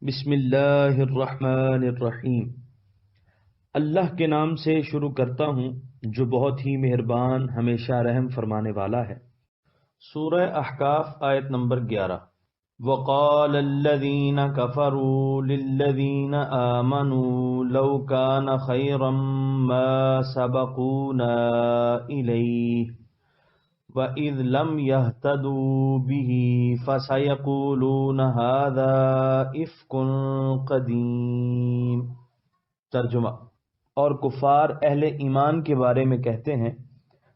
بسم اللہ الرحمن الرحیم۔ اللہ کے نام سے شروع کرتا ہوں جو بہت ہی مہربان ہمیشہ رحم فرمانے والا ہے۔ سورہ احقاف آیت نمبر 11۔ وقال الذين كفروا للذين آمنوا لو كان خيرا ما سبقونا إليه وَإِذْ لَمْ يَهْتَدُوا بِهِ فَسَيَقُولُونَ هَذَا إِفْكٌ قَدِيمٌ۔ ترجمہ: اور کفار اہل ایمان کے بارے میں کہتے ہیں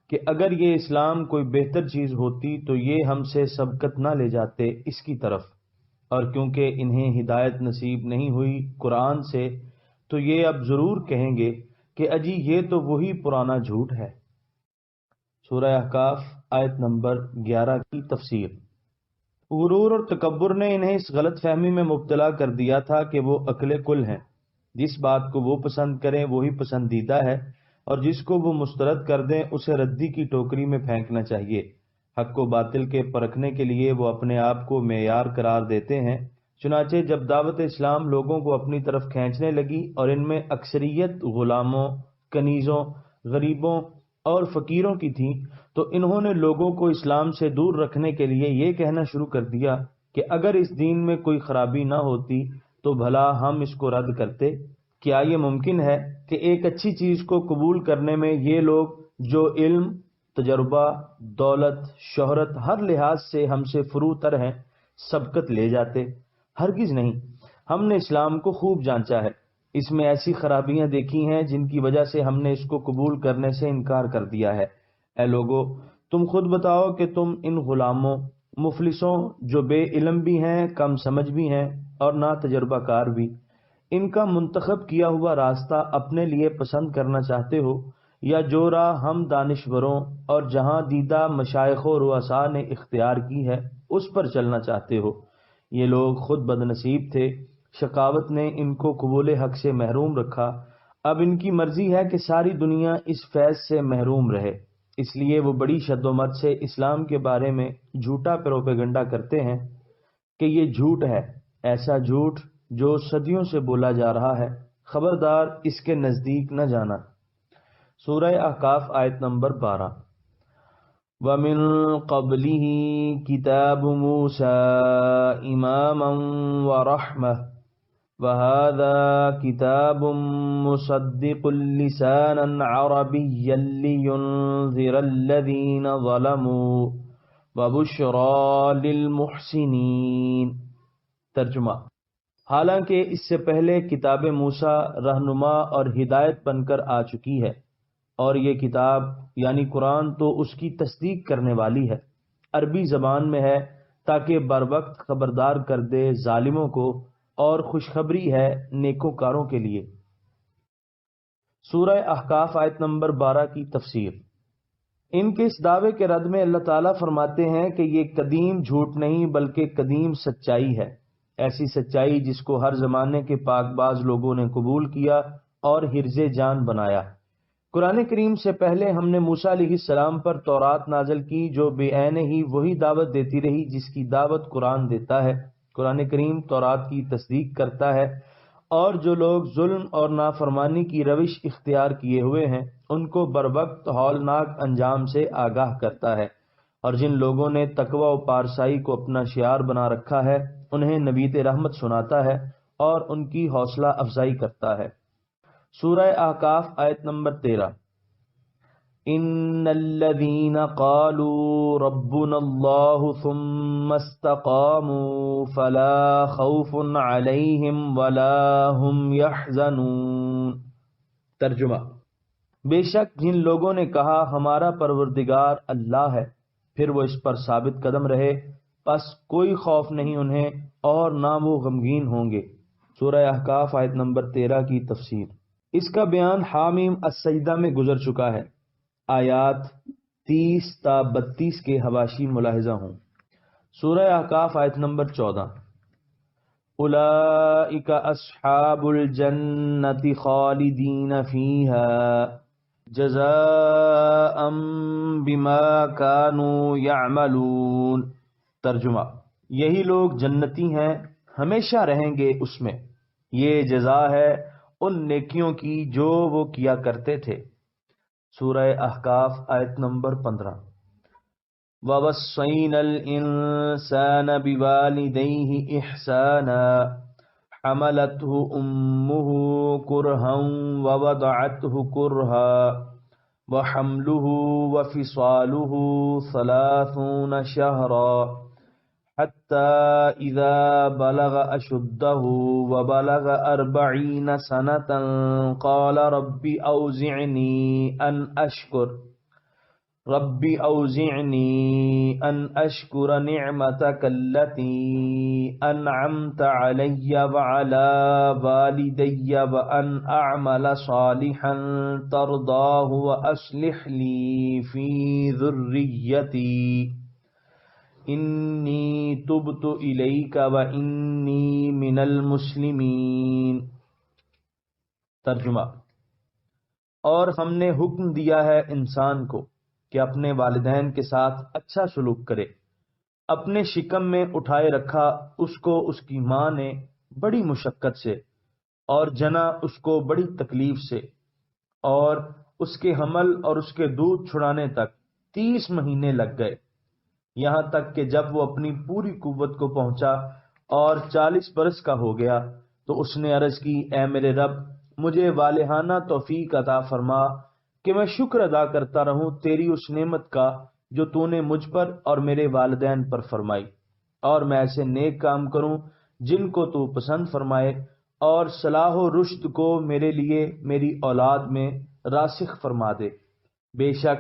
کہ اگر یہ اسلام کوئی بہتر چیز ہوتی تو یہ ہم سے سبقت نہ لے جاتے اس کی طرف، اور کیونکہ انہیں ہدایت نصیب نہیں ہوئی قرآن سے تو یہ اب ضرور کہیں گے کہ اجی یہ تو وہی پرانا جھوٹ ہے۔ سورہ احقاف آیت نمبر 11 کی تفسیر۔ غرور اور تکبر نے انہیں اس غلط فہمی میں مبتلا کر دیا تھا کہ وہ عقل کل ہیں، جس بات کو وہ پسند کریں وہی پسندیدہ ہے، اور جس کو وہ مسترد کر دیں اسے ردی کی ٹوکری میں پھینکنا چاہیے۔ حق و باطل کے پرکھنے کے لیے وہ اپنے آپ کو معیار قرار دیتے ہیں۔ چنانچہ جب دعوت اسلام لوگوں کو اپنی طرف کھینچنے لگی اور ان میں اکثریت غلاموں، کنیزوں، غریبوں اور فقیروں کی تھی، تو انہوں نے لوگوں کو اسلام سے دور رکھنے کے لیے یہ کہنا شروع کر دیا کہ اگر اس دین میں کوئی خرابی نہ ہوتی تو بھلا ہم اس کو رد کرتے۔ کیا یہ ممکن ہے کہ ایک اچھی چیز کو قبول کرنے میں یہ لوگ جو علم، تجربہ، دولت، شہرت ہر لحاظ سے ہم سے فروتر ہیں سبقت لے جاتے؟ ہرگز نہیں۔ ہم نے اسلام کو خوب جانچا ہے، اس میں ایسی خرابیاں دیکھی ہیں جن کی وجہ سے ہم نے اس کو قبول کرنے سے انکار کر دیا ہے۔ اے لوگو، تم خود بتاؤ کہ تم ان غلاموں، مفلسوں جو بے علم بھی ہیں، کم سمجھ بھی ہیں اور نا تجربہ کار بھی، ان کا منتخب کیا ہوا راستہ اپنے لیے پسند کرنا چاہتے ہو، یا جو راہ ہم دانشوروں اور جہاں دیدہ مشائخ و رؤساء نے اختیار کی ہے اس پر چلنا چاہتے ہو؟ یہ لوگ خود بدنصیب تھے، شقاوت نے ان کو قبول حق سے محروم رکھا۔ اب ان کی مرضی ہے کہ ساری دنیا اس فیض سے محروم رہے، اس لیے وہ بڑی شد و مت سے اسلام کے بارے میں جھوٹا پروپیگنڈا کرتے ہیں کہ یہ جھوٹ ہے، ایسا جھوٹ جو صدیوں سے بولا جا رہا ہے، خبردار اس کے نزدیک نہ جانا۔ سورہ احقاف آیت نمبر 12۔ وَمِن قَبْلِهِ كِتَابُ مُوسَىٰ إِمَامًا وَرَحْمَةً وَهَٰذَا كِتَابٌ مُصَدِّقٌ لِّسَانًا عَرَبِيًّا لِّيُنذِرَ الَّذِينَ ظَلَمُوا وَبُشْرَىٰ لِلْمُحْسِنِينَ۔ ترجمہ: حالانکہ اس سے پہلے کتاب موسیٰ رہنما اور ہدایت بن کر آ چکی ہے، اور یہ کتاب یعنی قرآن تو اس کی تصدیق کرنے والی ہے، عربی زبان میں ہے تاکہ بر وقت خبردار کر دے ظالموں کو، اور خوشخبری ہے نیکوکاروں کے لیے۔ سورہ احقاف آیت نمبر 12 کی تفسیر۔ ان کے اس دعوے کے رد میں اللہ تعالیٰ فرماتے ہیں کہ یہ قدیم جھوٹ نہیں بلکہ قدیم سچائی ہے، ایسی سچائی جس کو ہر زمانے کے پاک باز لوگوں نے قبول کیا اور حرز جان بنایا۔ قرآن کریم سے پہلے ہم نے موسیٰ علیہ السلام پر تورات نازل کی جو بے عین ہی وہی دعوت دیتی رہی جس کی دعوت قرآن دیتا ہے۔ قرآن کریم تورات کی تصدیق کرتا ہے، اور جو لوگ ظلم اور نافرمانی کی روش اختیار کیے ہوئے ہیں ان کو بروقت ہولناک انجام سے آگاہ کرتا ہے، اور جن لوگوں نے تقوی و پارسائی کو اپنا شعار بنا رکھا ہے انہیں نوید رحمت سناتا ہے اور ان کی حوصلہ افزائی کرتا ہے۔ سورہ احقاف آیت نمبر 13۔ ان الذين قالوا ربنا الله ثم استقاموا فلا خوف عليهم ولا هم يحزنون۔ ترجمہ: بے شک جن لوگوں نے کہا ہمارا پروردگار اللہ ہے، پھر وہ اس پر ثابت قدم رہے، پس کوئی خوف نہیں انہیں اور نہ وہ غمگین ہوں گے۔ سورہ احقاف آیت نمبر 13 کی تفسیر۔ اس کا بیان حامیم السجدہ میں گزر چکا ہے، آیات 30 تا 32 کے حواشی ملاحظہ ہوں۔ سورہ احقاف آیت نمبر 14۔ اولئک اصحاب الجنة خالدین فیہا جزاء بما كانوا یعملون۔ ترجمہ: یہی لوگ جنتی ہیں، ہمیشہ رہیں گے اس میں، یہ جزا ہے ان نیکیوں کی جو وہ کیا کرتے تھے۔ سورہ احقاف آیت نمبر 15۔ وَوَصَّيْنَا الْإِنسَانَ بِوَالِدَيْهِ إِحْسَانًا حَمَلَتْهُ أُمُّهُ كُرْهًا وَوَضَعَتْهُ كُرْهًا وَحَمْلُهُ وَفِصَالُهُ 30 شهرا حتى إذا بلغ أشده وبلغ 40 سنة قال رب أوزعني أن أشكر نعمتك التي أنعمت علي وعلى والدي وأن أعمل صالحا ترضاه وأصلح لي في ذريتي انی تبت الیک وانی من المسلمین۔ ترجمہ: اور ہم نے حکم دیا ہے انسان کو کہ اپنے والدین کے ساتھ اچھا سلوک کرے۔ اپنے شکم میں اٹھائے رکھا اس کو اس کی ماں نے بڑی مشقت سے، اور جنا اس کو بڑی تکلیف سے، اور اس کے حمل اور اس کے دودھ چھڑانے تک 30 مہینے لگ گئے، یہاں تک کہ جب وہ اپنی پوری قوت کو پہنچا اور 40 برس کا ہو گیا تو اس نے عرض کی، اے میرے رب، مجھے والہانہ توفیق عطا فرما کہ میں شکر ادا کرتا رہوں تیری اس نعمت کا جو تو نے مجھ پر اور میرے والدین پر فرمائی، اور میں ایسے نیک کام کروں جن کو تو پسند فرمائے، اور صلاح و رشد کو میرے لیے میری اولاد میں راسخ فرما دے۔ بے شک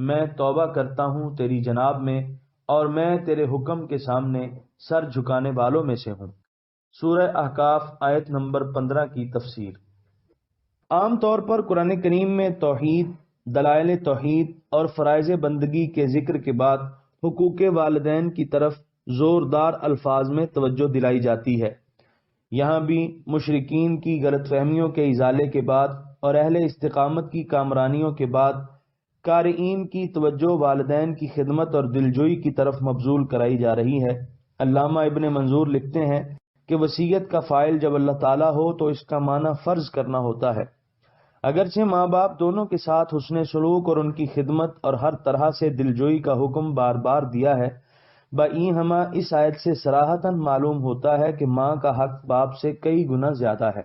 میں توبہ کرتا ہوں تیری جناب میں، اور میں تیرے حکم کے سامنے سر جھکانے والوں میں سے ہوں۔ سورہ احقاف آیت نمبر 15 کی تفسیر۔ عام طور پر قرآن کریم میں توحید، دلائل توحید اور فرائض بندگی کے ذکر کے بعد حقوق والدین کی طرف زوردار الفاظ میں توجہ دلائی جاتی ہے۔ یہاں بھی مشرکین کی غلط فہمیوں کے ازالے کے بعد اور اہل استقامت کی کامرانیوں کے بعد قارئین کی توجہ والدین کی خدمت اور دلجوئی کی طرف مبذول کرائی جا رہی ہے۔ علامہ ابن منظور لکھتے ہیں کہ وصیت کا فاعل جب اللہ تعالیٰ ہو تو اس کا معنی فرض کرنا ہوتا ہے۔ اگرچہ ماں باپ دونوں کے ساتھ حسن سلوک اور ان کی خدمت اور ہر طرح سے دلجوئی کا حکم بار بار دیا ہے، بائیں ہمہ اس آیت سے صراحتاً معلوم ہوتا ہے کہ ماں کا حق باپ سے کئی گنا زیادہ ہے۔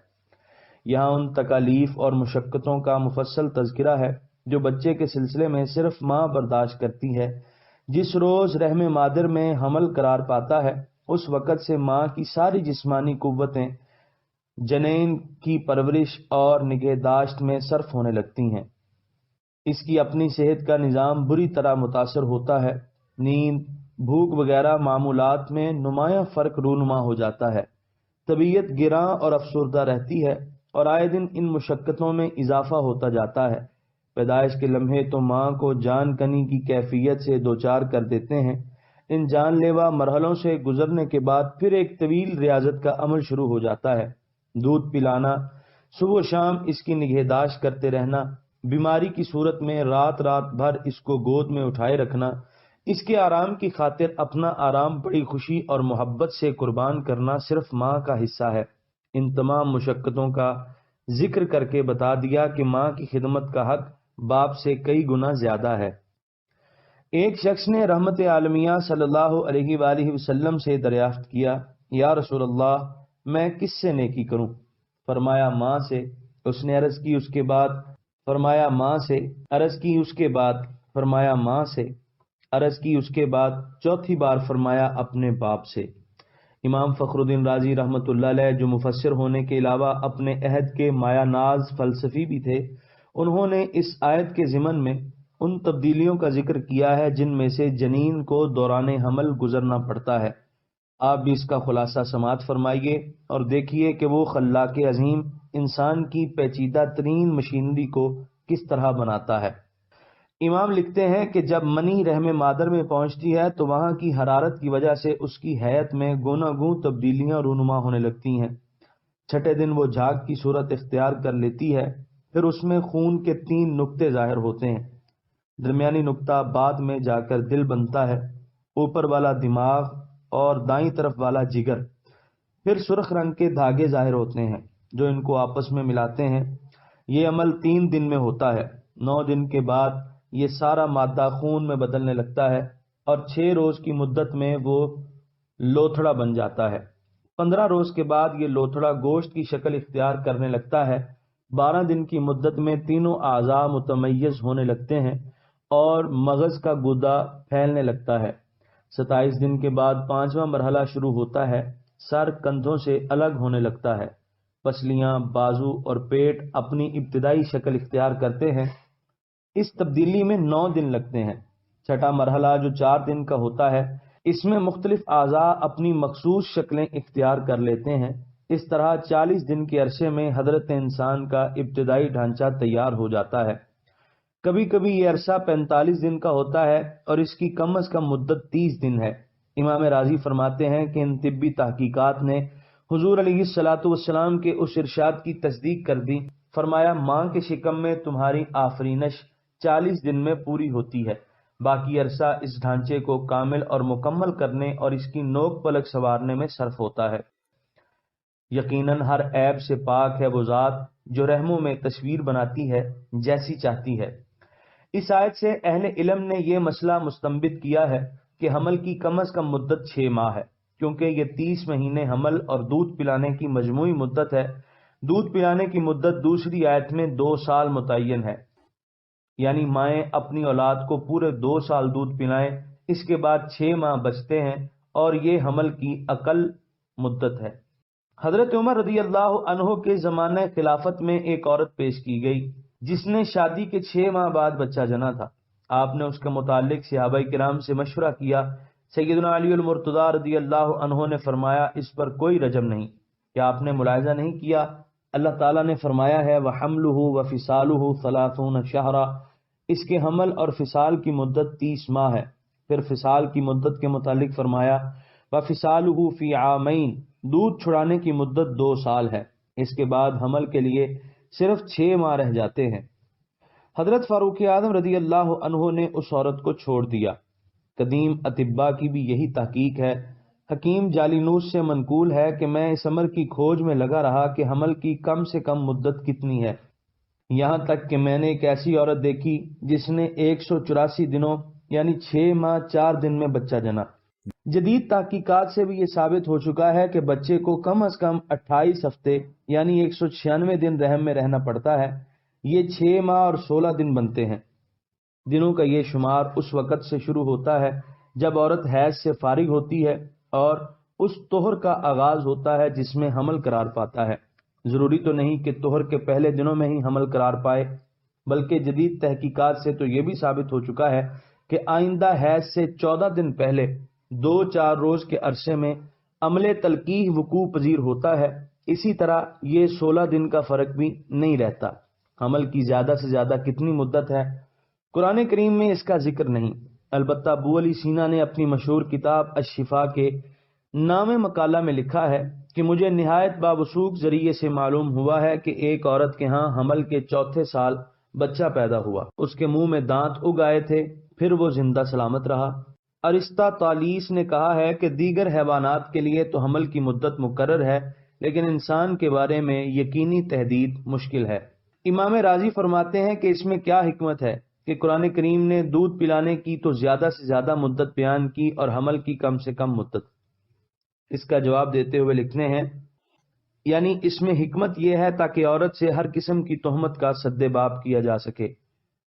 یہاں ان تکالیف اور مشقتوں کا مفصل تذکرہ ہے جو بچے کے سلسلے میں صرف ماں برداشت کرتی ہے۔ جس روز رحم مادر میں حمل قرار پاتا ہے اس وقت سے ماں کی ساری جسمانی قوتیں جنین کی پرورش اور نگہداشت میں صرف ہونے لگتی ہیں۔ اس کی اپنی صحت کا نظام بری طرح متاثر ہوتا ہے۔ نیند، بھوک وغیرہ معمولات میں نمایاں فرق رونما ہو جاتا ہے۔ طبیعت گراں اور افسردہ رہتی ہے اور آئے دن ان مشقتوں میں اضافہ ہوتا جاتا ہے۔ پیدائش کے لمحے تو ماں کو جان کنی کی کیفیت سے دوچار کر دیتے ہیں۔ ان جان لیوا مرحلوں سے گزرنے کے بعد پھر ایک طویل ریاضت کا عمل شروع ہو جاتا ہے۔ دودھ پلانا، صبح و شام اس کی نگہداشت کرتے رہنا، بیماری کی صورت میں رات رات بھر اس کو گود میں اٹھائے رکھنا، اس کے آرام کی خاطر اپنا آرام بڑی خوشی اور محبت سے قربان کرنا صرف ماں کا حصہ ہے۔ ان تمام مشقتوں کا ذکر کر کے بتا دیا کہ ماں کی خدمت کا حق باپ سے کئی گنا زیادہ ہے۔ ایک شخص نے رحمت عالمیہ صلی اللہ علیہ وآلہ وسلم سے دریافت کیا، یا رسول اللہ، میں کس سے نیکی کروں؟ فرمایا ماں سے۔ اس نے عرض کی اس کے بعد؟ فرمایا ماں سے۔ عرض کی اس کے بعد؟ فرمایا ماں سے۔ عرض کی اس کے بعد؟ چوتھی بار فرمایا اپنے باپ سے۔ امام فخر الدین رازی رحمۃ اللہ علیہ، جو مفسر ہونے کے علاوہ اپنے عہد کے مایہ ناز فلسفی بھی تھے، انہوں نے اس آیت کے ضمن میں ان تبدیلیوں کا ذکر کیا ہے جن میں سے جنین کو دوران حمل گزرنا پڑتا ہے۔ آپ بھی اس کا خلاصہ سماعت فرمائیے اور دیکھیے کہ وہ خلاق عظیم انسان کی پیچیدہ ترین مشینری کو کس طرح بناتا ہے۔ امام لکھتے ہیں کہ جب منی رحم مادر میں پہنچتی ہے تو وہاں کی حرارت کی وجہ سے اس کی حیت میں گوناگوں تبدیلیاں رونما ہونے لگتی ہیں۔ چھٹے دن وہ جھاگ کی صورت اختیار کر لیتی ہے، پھر اس میں خون کے 3 نقطے ظاہر ہوتے ہیں۔ درمیانی نقطہ بعد میں جا کر دل بنتا ہے، اوپر والا دماغ اور دائیں طرف والا جگر، پھر سرخ رنگ کے دھاگے ظاہر ہوتے ہیں جو ان کو آپس میں ملاتے ہیں۔ یہ عمل 3 دن میں ہوتا ہے۔ 9 دن کے بعد یہ سارا مادہ خون میں بدلنے لگتا ہے اور 6 روز کی مدت میں وہ لوتھڑا بن جاتا ہے۔ 15 روز کے بعد یہ لوتھڑا گوشت کی شکل اختیار کرنے لگتا ہے۔ 12 دن کی مدت میں تینوں اعضاء متمیز ہونے لگتے ہیں اور مغز کا گودا پھیلنے لگتا ہے۔ 27 دن کے بعد 5واں مرحلہ شروع ہوتا ہے۔ سر کندھوں سے الگ ہونے لگتا ہے۔ پسلیاں، بازو اور پیٹ اپنی ابتدائی شکل اختیار کرتے ہیں۔ اس تبدیلی میں 9 دن لگتے ہیں۔ چھٹا مرحلہ جو 4 دن کا ہوتا ہے، اس میں مختلف اعضاء اپنی مخصوص شکلیں اختیار کر لیتے ہیں۔ اس طرح 40 دن کے عرصے میں حضرت انسان کا ابتدائی ڈھانچہ تیار ہو جاتا ہے۔ کبھی کبھی یہ عرصہ 45 دن کا ہوتا ہے اور اس کی کم از کم مدت 30 دن ہے۔ امام راضی فرماتے ہیں کہ ان طبی تحقیقات نے حضور علیہ الصلاۃ والسلام کے اس ارشاد کی تصدیق کر دی۔ فرمایا، ماں کے شکم میں تمہاری آفرینش 40 دن میں پوری ہوتی ہے، باقی عرصہ اس ڈھانچے کو کامل اور مکمل کرنے اور اس کی نوک پلک سنوارنے میں صرف ہوتا ہے۔ یقیناً ہر عیب سے پاک ہے وہ ذات جو رحموں میں تصویر بناتی ہے جیسی چاہتی ہے۔ اس آیت سے اہل علم نے یہ مسئلہ مستنبط کیا ہے کہ حمل کی کم از کم مدت 6 ماہ ہے، کیونکہ یہ 30 مہینے حمل اور دودھ پلانے کی مجموعی مدت ہے۔ دودھ پلانے کی مدت دوسری آیت میں 2 سال متعین ہے، یعنی مائیں اپنی اولاد کو پورے 2 سال دودھ پلائیں، اس کے بعد 6 ماہ بچتے ہیں اور یہ حمل کی اقل مدت ہے۔ حضرت عمر رضی اللہ عنہ کے زمانہ خلافت میں ایک عورت پیش کی گئی جس نے شادی کے 6 ماہ بعد بچہ جنا تھا۔ آپ نے اس کے متعلق صحابہ کرام سے مشورہ کیا۔ سیدنا علی المرتضیٰ رضی اللہ عنہ نے فرمایا، اس پر کوئی رجم نہیں۔ کیا آپ نے ملاحظہ نہیں کیا؟ اللہ تعالیٰ نے فرمایا ہے وَحَمْلُهُ وَفِصَالُهُ 30 شَهْرًا، اس کے حمل اور فصال کی مدت 30 ماہ ہے۔ پھر فصال کی مدت کے متعلق فرمایا وَفِصَالُهُ فِي عَامَيْنِ، دودھ چھڑانے کی مدت 2 سال ہے۔ اس کے بعد حمل کے لیے صرف 6 ماہ رہ جاتے ہیں۔ حضرت فاروق اعظم رضی اللہ عنہ نے اس عورت کو چھوڑ دیا۔ قدیم اطباء کی بھی یہی تحقیق ہے۔ حکیم جالینوس سے منقول ہے کہ میں اس امر کی کھوج میں لگا رہا کہ حمل کی کم سے کم مدت کتنی ہے، یہاں تک کہ میں نے ایک ایسی عورت دیکھی جس نے 184 دنوں یعنی 6 ماہ 4 دن میں بچہ جنا۔ جدید تحقیقات سے بھی یہ ثابت ہو چکا ہے کہ بچے کو کم از کم 28 ہفتے یعنی 196 دن رحم میں رہنا پڑتا ہے۔ یہ 6 ماہ اور 16 دن بنتے ہیں۔ دنوں کا یہ شمار اس وقت سے شروع ہوتا ہے جب عورت حیض سے فارغ ہوتی ہے اور اس طہر کا آغاز ہوتا ہے جس میں حمل قرار پاتا ہے۔ ضروری تو نہیں کہ طہر کے پہلے دنوں میں ہی حمل قرار پائے، بلکہ جدید تحقیقات سے تو یہ بھی ثابت ہو چکا ہے کہ آئندہ حیض سے 14 دن پہلے 2-4 روز کے عرصے میں عمل تلقیح وقوع پذیر ہوتا ہے۔ اسی طرح یہ 16 دن کا فرق بھی نہیں رہتا۔ حمل کی زیادہ سے زیادہ کتنی مدت ہے، قرآن کریم میں اس کا ذکر نہیں، البتہ ابو علی سینا نے اپنی مشہور کتاب الشفا کے نام مقالہ میں لکھا ہے کہ مجھے نہایت باوثوق ذریعے سے معلوم ہوا ہے کہ ایک عورت کے ہاں حمل کے 4تھے سال بچہ پیدا ہوا، اس کے منہ میں دانت اگ آئے تھے، پھر وہ زندہ سلامت رہا۔ ارسطا طالیس نے کہا ہے کہ دیگر حیوانات کے لیے تو حمل کی مدت مقرر ہے، لیکن انسان کے بارے میں یقینی تحدید مشکل ہے۔ امام راضی فرماتے ہیں کہ اس میں کیا حکمت ہے کہ قرآن کریم نے دودھ پلانے کی تو زیادہ سے زیادہ مدت بیان کی اور حمل کی کم سے کم مدت۔ اس کا جواب دیتے ہوئے لکھنے ہیں، یعنی اس میں حکمت یہ ہے تاکہ عورت سے ہر قسم کی تہمت کا سد باب کیا جا سکے،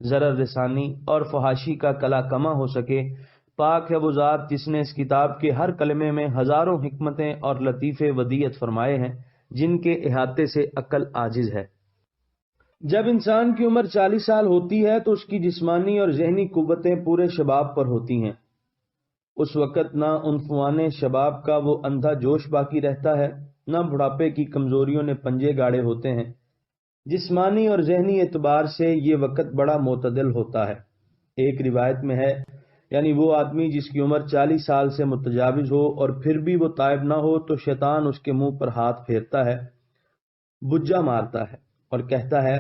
ضرر رسانی اور فحاشی کا کلا کما ہو سکے۔ پاک ہے وہ ذات جس نے اس کتاب کے ہر کلمے میں ہزاروں حکمتیں اور لطیفے ودیعت فرمائے ہیں جن کے احاطے سے عقل عاجز ہے۔ جب انسان کی عمر 40 سال ہوتی ہے تو اس کی جسمانی اور ذہنی قوتیں پورے شباب پر ہوتی ہیں۔ اس وقت نہ عنفوان شباب کا وہ اندھا جوش باقی رہتا ہے، نہ بڑھاپے کی کمزوریوں نے پنجے گاڑے ہوتے ہیں۔ جسمانی اور ذہنی اعتبار سے یہ وقت بڑا معتدل ہوتا ہے۔ ایک روایت میں ہے، یعنی وہ آدمی جس کی عمر 40 سال سے متجاوز ہو اور پھر بھی وہ تائب نہ ہو تو شیطان اس کے منہ پر ہاتھ پھیرتا ہے، بجا مارتا ہے اور کہتا ہے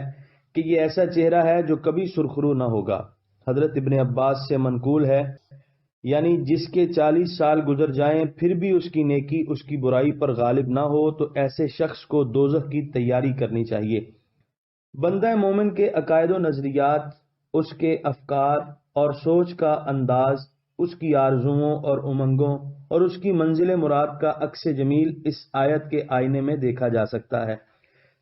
کہ یہ ایسا چہرہ ہے جو کبھی سرخرو نہ ہوگا۔ حضرت ابن عباس سے منقول ہے یعنی جس کے 40 سال گزر جائیں پھر بھی اس کی نیکی اس کی برائی پر غالب نہ ہو تو ایسے شخص کو دوزخ کی تیاری کرنی چاہیے۔ بندہ مومن کے عقائد و نظریات، اس کے افکار اور سوچ کا انداز، اس کی آرزوؤں اور امنگوں اور اس کی منزل مراد کا عکس جمیل اس آیت کے آئینے میں دیکھا جا سکتا ہے۔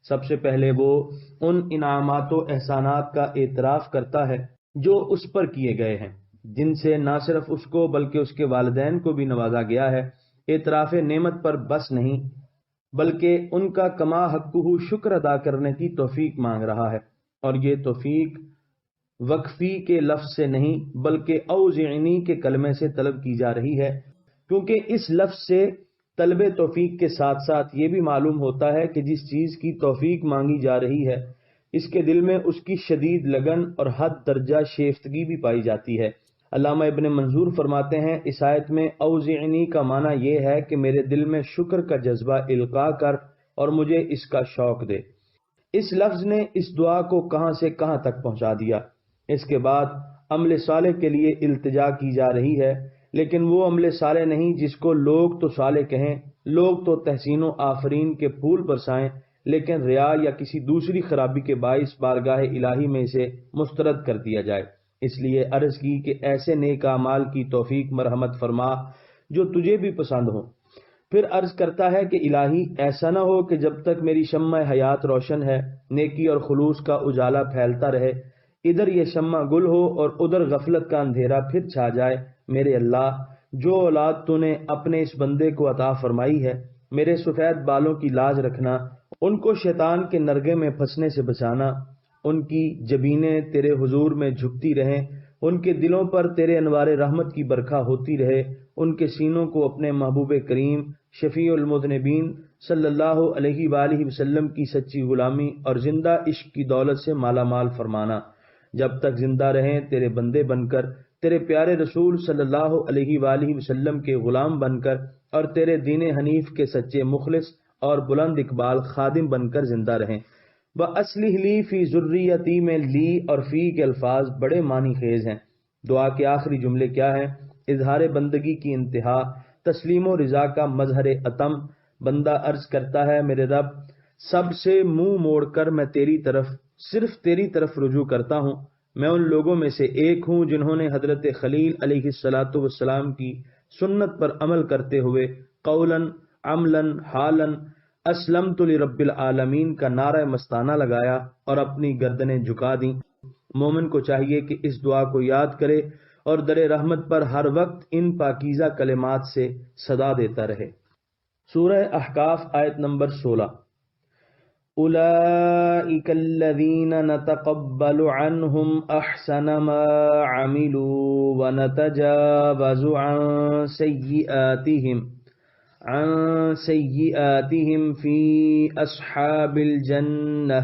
سب سے پہلے وہ ان انعامات و احسانات کا اعتراف کرتا ہے جو اس پر کیے گئے ہیں، جن سے نہ صرف اس کو بلکہ اس کے والدین کو بھی نوازا گیا ہے۔ اعتراف نعمت پر بس نہیں بلکہ ان کا کما حقہ شکر ادا کرنے کی توفیق مانگ رہا ہے، اور یہ توفیق وقفی کے لفظ سے نہیں بلکہ اوزعنی کے کلمے سے طلب کی جا رہی ہے، کیونکہ اس لفظ سے طلب توفیق کے ساتھ ساتھ یہ بھی معلوم ہوتا ہے کہ جس چیز کی توفیق مانگی جا رہی ہے اس کے دل میں اس کی شدید لگن اور حد درجہ شیفتگی بھی پائی جاتی ہے۔ علامہ ابن منظور فرماتے ہیں اس آیت میں اوزعنی کا معنی یہ ہے کہ میرے دل میں شکر کا جذبہ القاء کر اور مجھے اس کا شوق دے۔ اس لفظ نے اس دعا کو کہاں سے کہاں تک پہنچا دیا۔ اس کے بعد عمل صالح کے لیے التجا کی جا رہی ہے، لیکن وہ عمل صالح نہیں جس کو لوگ تو صالح کہیں، لوگ تو تحسین و آفرین کے پھول برسائیں، لیکن ریا یا کسی دوسری خرابی کے باعث بارگاہ الہی میں اسے مسترد کر دیا جائے۔ اس لیے عرض کی کہ ایسے نیک اعمال کی توفیق مرحمت فرما جو تجھے بھی پسند ہو۔ پھر عرض کرتا ہے کہ الہی ایسا نہ ہو کہ جب تک میری شمع حیات روشن ہے، نیکی اور خلوص کا اجالا پھیلتا رہے، ادھر یہ شمع گل ہو اور ادھر غفلت کا اندھیرا پھر چھا جائے۔ میرے اللہ، جو اولاد تو نے اپنے اس بندے کو عطا فرمائی ہے، میرے سفید بالوں کی لاج رکھنا، ان کو شیطان کے نرغے میں پھنسنے سے بچانا، ان کی جبینیں تیرے حضور میں جھکتی رہیں، ان کے دلوں پر تیرے انوار رحمت کی برکھا ہوتی رہے، ان کے سینوں کو اپنے محبوب کریم شفیع المذنبین صلی اللہ علیہ وآلہ وسلم کی سچی غلامی اور زندہ عشق کی دولت سے مالا مال فرمانا۔ جب تک زندہ رہیں تیرے بندے بن کر، تیرے پیارے رسول صلی اللہ علیہ وآلہ وسلم کے غلام بن کر، اور تیرے دین حنیف کے سچے مخلص اور بلند اقبال خادم بن کر زندہ رہیں۔ وَأَصْلِحْ لِي فِي ذُرِّيَّتِي میں لی اور فی کے الفاظ بڑے معنی خیز ہیں۔ دعا کے آخری جملے کیا ہیں؟ اظہار بندگی کی انتہا، تسلیم و رضا کا مظہر اتم۔ بندہ عرض کرتا ہے میرے رب، سب سے منہ موڑ کر میں صرف تیری طرف رجوع کرتا ہوں۔ میں ان لوگوں میں سے ایک ہوں جنہوں نے حضرت خلیل علیہ الصلاۃ والسلام کی سنت پر عمل کرتے ہوئے قولاً عملاً حالاً اسلمت لرب العالمین کا نعرہ مستانہ لگایا اور اپنی گردنیں جھکا دیں۔ مومن کو چاہیے کہ اس دعا کو یاد کرے اور در رحمت پر ہر وقت ان پاکیزہ کلمات سے صدا دیتا رہے۔ سورہ احقاف آیت نمبر 16۔ اولئک الذین نتقبل عنہم احسن ما عملوا ونتجاوز عن سیئاتہم فی اصحاب الجنہ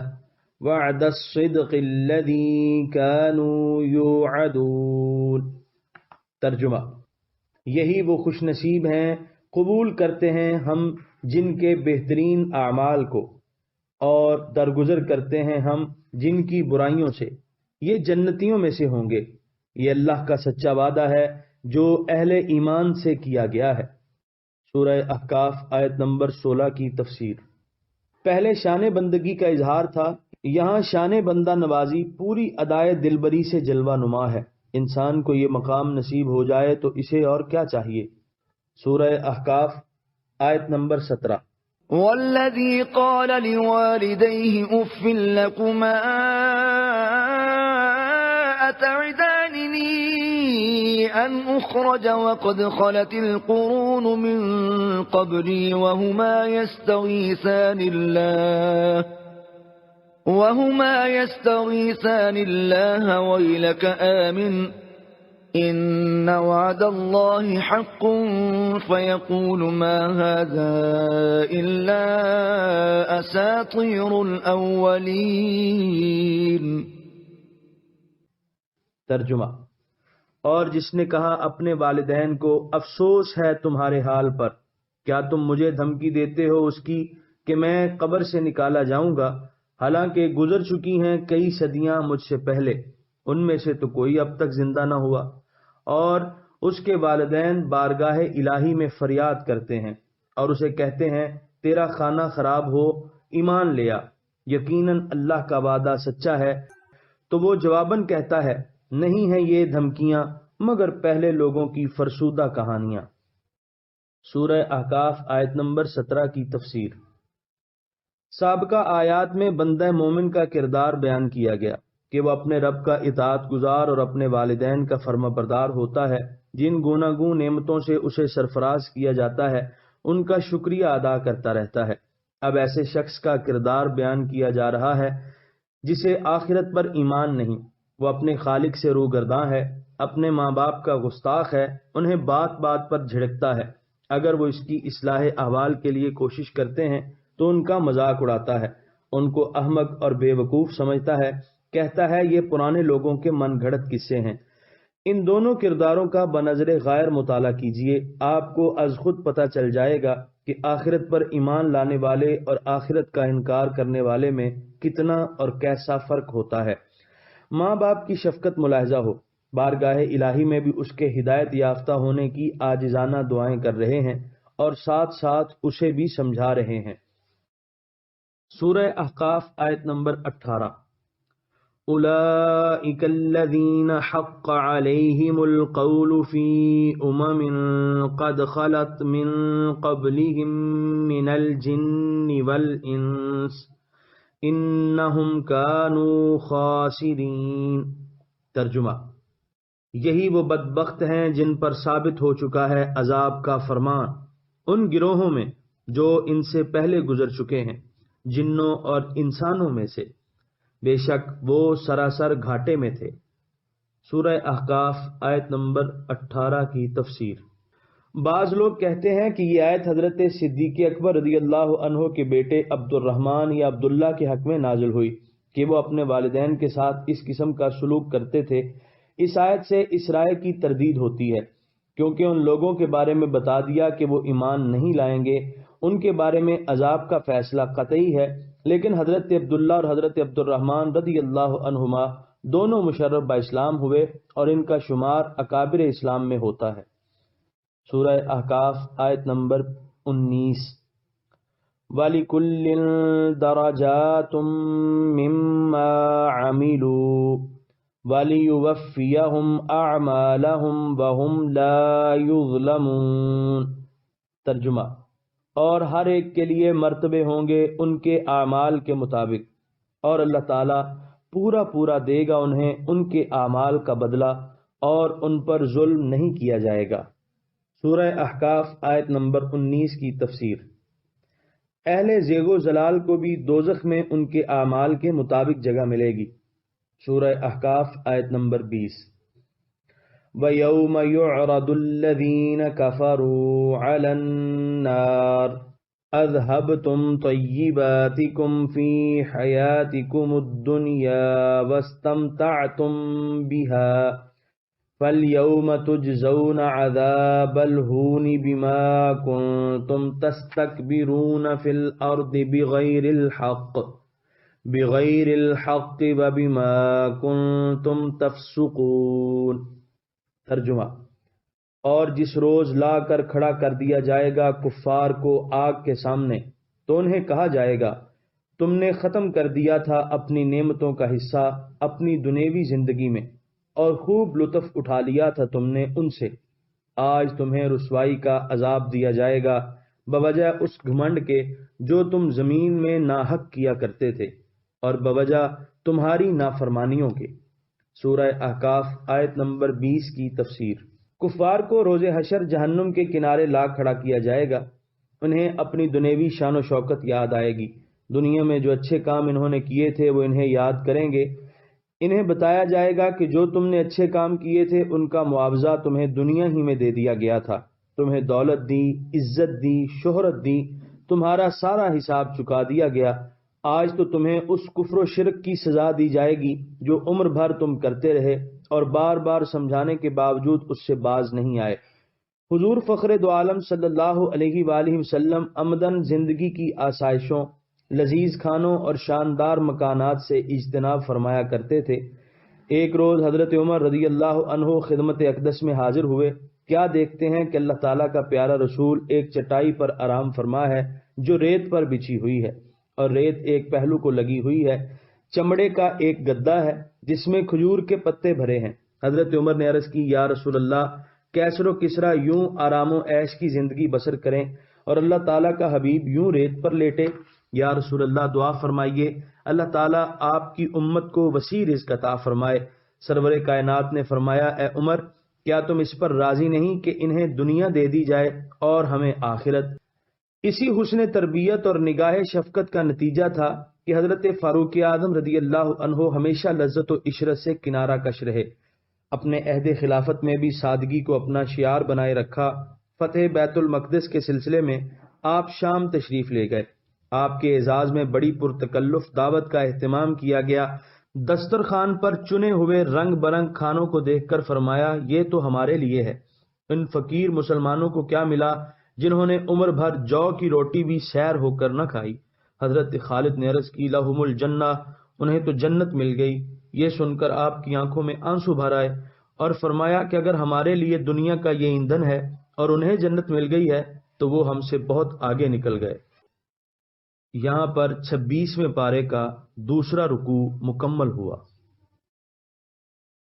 وعد الصدق الذی كانوا یوعدون۔ ترجمہ: یہی وہ خوش نصیب ہیں، قبول کرتے ہیں ہم جن کے بہترین اعمال کو، اور درگزر کرتے ہیں ہم جن کی برائیوں سے، یہ جنتیوں میں سے ہوں گے۔ یہ اللہ کا سچا وعدہ ہے جو اہل ایمان سے کیا گیا ہے۔ سورہ احقاف آیت نمبر 16 کی تفسیر۔ پہلے شان بندگی کا اظہار تھا، یہاں شان بندہ نوازی پوری ادائے دلبری سے جلوہ نما ہے۔ انسان کو یہ مقام نصیب ہو جائے تو اسے اور کیا چاہیے۔ سورہ احقاف آیت نمبر 17۔ والذی قال لوالدیہ اف لکما اتعداننی ان اخرج وقد خلت القرون من قبلی وهما يستغيثان الله ويلك آمن إن وعد الله حق فيقول ما هذا إلا أساطير الأولين۔ ترجمہ: اور جس نے کہا اپنے والدین کو افسوس ہے تمہارے حال پر، کیا تم مجھے دھمکی دیتے ہو اس کی کہ میں قبر سے نکالا جاؤں گا، حالانکہ گزر چکی ہیں کئی صدیاں مجھ سے پہلے، ان میں سے تو کوئی اب تک زندہ نہ ہوا، اور اس کے والدین بارگاہ الہی میں فریاد کرتے ہیں اور اسے کہتے ہیں تیرا خانہ خراب ہو، ایمان لیا، یقیناً اللہ کا وعدہ سچا ہے، تو وہ جواباً کہتا ہے نہیں ہیں یہ دھمکیاں مگر پہلے لوگوں کی فرسودہ کہانیاں۔ سورہ احقاف آیت نمبر 17 کی تفسیر۔ سابقہ آیات میں بندہ مومن کا کردار بیان کیا گیا کہ وہ اپنے رب کا اطاعت گزار اور اپنے والدین کا فرما بردار ہوتا ہے، جن گوناگون نعمتوں سے اسے سرفراز کیا جاتا ہے ان کا شکریہ ادا کرتا رہتا ہے۔ اب ایسے شخص کا کردار بیان کیا جا رہا ہے جسے آخرت پر ایمان نہیں، وہ اپنے خالق سے روگرداں ہے، اپنے ماں باپ کا گستاخ ہے، انہیں بات بات پر جھڑکتا ہے، اگر وہ اس کی اصلاح احوال کے لیے کوشش کرتے ہیں تو ان کا مذاق اڑاتا ہے، ان کو احمق اور بے وقوف سمجھتا ہے، کہتا ہے یہ پرانے لوگوں کے من گھڑت قصے ہیں۔ ان دونوں کرداروں کا بنظر غیر مطالعہ کیجئے، آپ کو از خود پتہ چل جائے گا کہ آخرت پر ایمان لانے والے اور آخرت کا انکار کرنے والے میں کتنا اور کیسا فرق ہوتا ہے۔ ماں باپ کی شفقت ملاحظہ ہو، بارگاہ الہی میں بھی اس کے ہدایت یافتہ ہونے کی عاجزانہ دعائیں کر رہے ہیں اور ساتھ ساتھ اسے بھی سمجھا رہے ہیں۔ سورہ احقاف آیت نمبر 18۔ اولئک الذین حق علیہم القول فی قد خلت من قبلہم من الجن والانس انہم کانوا خاسرین۔ ترجمہ: یہی وہ بدبخت ہیں جن پر ثابت ہو چکا ہے عذاب کا فرمان ان گروہوں میں جو ان سے پہلے گزر چکے ہیں، جنوں اور انسانوں میں سے، بے شک وہ سراسر گھاٹے میں تھے۔ سورہ احقاف آیت نمبر 18 کی تفسیر۔ بعض لوگ کہتے ہیں کہ یہ آیت حضرت صدیق اکبر رضی اللہ عنہ کے بیٹے عبد الرحمن یا عبداللہ کے حق میں نازل ہوئی کہ وہ اپنے والدین کے ساتھ اس قسم کا سلوک کرتے تھے۔ اس آیت سے اس رائے کی تردید ہوتی ہے کیونکہ ان لوگوں کے بارے میں بتا دیا کہ وہ ایمان نہیں لائیں گے، ان کے بارے میں عذاب کا فیصلہ قطعی ہے، لیکن حضرت عبداللہ اور حضرت عبد الرحمن رضی اللہ عنہما دونوں مشرف با اسلام ہوئے اور ان کا شمار اکابر اسلام میں ہوتا ہے۔ سورہ احقاف آیت نمبر 19۔ وَلِكُلٍّ دَرَجَاتٌ مِّمَّا عَمِلُوا وَلِيُوَفِّيَهُمْ أَعْمَالَهُمْ وَهُمْ لَا يُظْلَمُونَ۔ ترجمہ: اور ہر ایک کے لیے مرتبے ہوں گے ان کے اعمال کے مطابق، اور اللہ تعالیٰ پورا پورا دے گا انہیں ان کے اعمال کا بدلہ، اور ان پر ظلم نہیں کیا جائے گا۔ سورہ احقاف آیت نمبر 19 کی تفسیر۔ اہل زیغ و ضلال کو بھی دوزخ میں ان کے اعمال کے مطابق جگہ ملے گی۔ سورہ احقاف آیت نمبر 20۔ وَيَوْمَ يُعْرَضُ الَّذِينَ كَفَرُوا عَلَى النَّارِ أَذْهَبْتُمْ طَيِّبَاتِكُمْ فِي حَيَاتِكُمُ الدُّنْيَا وَاسْتَمْتَعْتُمْ بِهَا فَالْيَوْمَ تُجْزَوْنَ عَذَابَ الْهُونِ بِمَا كُنْتُمْ تَسْتَكْبِرُونَ فِي الْأَرْضِ بِغَيْرِ الْحَقِّ وَبِمَا كُنْتُمْ تَفْسُقُونَ۔ ترجمہ: اور جس روز لا کر کھڑا کر دیا جائے گا کفار کو آگ کے سامنے تو انہیں کہا جائے گا تم نے ختم کر دیا تھا اپنی نعمتوں کا حصہ اپنی دنیوی زندگی میں، اور خوب لطف اٹھا لیا تھا تم نے ان سے، آج تمہیں رسوائی کا عذاب دیا جائے گا بوجہ اس گھمنڈ کے جو تم زمین میں ناحق کیا کرتے تھے، اور بوجہ تمہاری نافرمانیوں کے۔ سورہ احقاف آیت نمبر 20 کی تفسیر۔ کفار کو روز حشر جہنم کے کنارے لا کھڑا کیا جائے گا، انہیں اپنی دنیوی شان و شوکت یاد آئے گی، دنیا میں جو اچھے کام انہوں نے کیے تھے وہ انہیں یاد کریں گے، انہیں بتایا جائے گا کہ جو تم نے اچھے کام کیے تھے ان کا معاوضہ تمہیں دنیا ہی میں دے دیا گیا تھا، تمہیں دولت دی، عزت دی، شہرت دی، تمہارا سارا حساب چکا دیا گیا، آج تو تمہیں اس کفر و شرک کی سزا دی جائے گی جو عمر بھر تم کرتے رہے اور بار بار سمجھانے کے باوجود اس سے باز نہیں آئے۔ حضور فخر دو عالم صلی اللہ علیہ وآلہ وسلم عمدن زندگی کی آسائشوں، لذیذ کھانوں اور شاندار مکانات سے اجتناب فرمایا کرتے تھے۔ ایک روز حضرت عمر رضی اللہ عنہ خدمت اقدس میں حاضر ہوئے کیا دیکھتے ہیں کہ اللہ تعالیٰ کا پیارا رسول ایک چٹائی پر آرام فرما ہے جو ریت پر بچھی ہوئی ہے، اور ریت ایک پہلو کو لگی ہوئی ہے، چمڑے کا ایک گدا ہے جس میں کھجور کے پتے بھرے ہیں۔ حضرت عمر نے عرض کی، یا رسول اللہ، کیسر و کسرا یوں آرام و عیش کی زندگی بسر کریں اور اللہ تعالیٰ کا حبیب یوں ریت پر لیٹے؟ یا رسول اللہ، دعا فرمائیے اللہ تعالیٰ آپ کی امت کو وسیع رزق عطا فرمائے۔ سرور کائنات نے فرمایا، اے عمر، کیا تم اس پر راضی نہیں کہ انہیں دنیا دے دی جائے اور ہمیں آخرت؟ اسی حسن تربیت اور نگاہ شفقت کا نتیجہ تھا کہ حضرت فاروق اعظم رضی اللہ عنہ ہمیشہ لذت و عشرت سے کنارہ کش رہے۔ اپنے عہد خلافت میں بھی سادگی کو اپنا شعار بنائے رکھا۔ فتح بیت المقدس کے سلسلے میں آپ شام تشریف لے گئے۔ آپ کے اعزاز میں بڑی پرتکلف دعوت کا اہتمام کیا گیا۔ دسترخوان پر چنے ہوئے رنگ برنگ کھانوں کو دیکھ کر فرمایا، یہ تو ہمارے لیے ہے۔ ان فقیر مسلمانوں کو کیا ملا جنہوں نے عمر بھر جو کی روٹی بھی سیر ہو کر نہ کھائی؟ حضرت خالد نے عرض کی، لہم الجنہ، انہیں تو جنت مل گئی۔ یہ سن کر آپ کی آنکھوں میں آنسو بھر آئے اور فرمایا کہ اگر ہمارے لیے دنیا کا یہ ایندھن ہے اور انہیں جنت مل گئی ہے تو وہ ہم سے بہت آگے نکل گئے۔ یہاں پر 26ویں پارے کا دوسرا رکوع مکمل ہوا۔